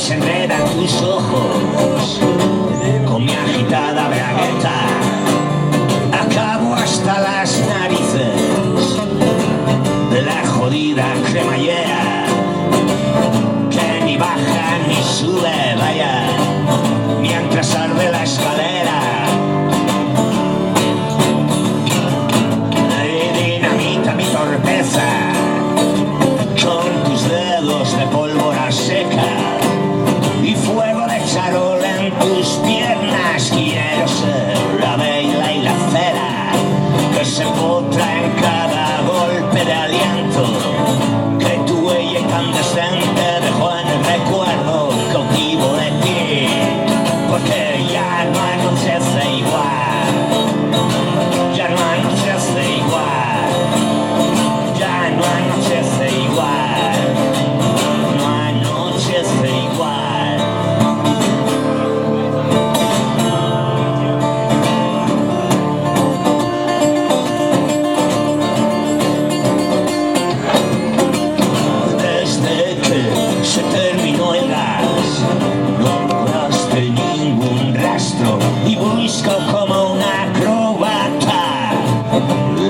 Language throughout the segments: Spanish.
se enredan tus ojos con mi agitada bragueta. Acabo hasta las narices de la jodida cremallera que ni baja ni sube, vaya, mientras arde la escalera. Y dinamita mi torpeza con tus dedos de pólvora seca y fuego de charol en tus piernas. Quiero ser la vela y la cera que se potra en cada golpe de aliento que tu huella incandescente dejó en el recuerdo cautivo de ti, porque ya no anochece igual, ya no anochece igual, ya no anochece igual, no anochece igual. Se terminó el gas, no dejaste ningún rastro y busco como una acróbata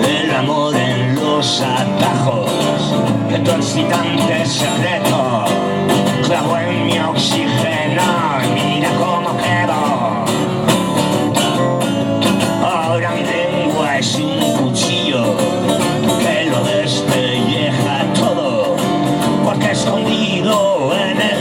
el amor en los atajos que tu excitante secreto clavó en mi oxígeno. Mira cómo quedo. Ahora mi lengua es un cuchillo que lo despelleja todo, porque escondido en el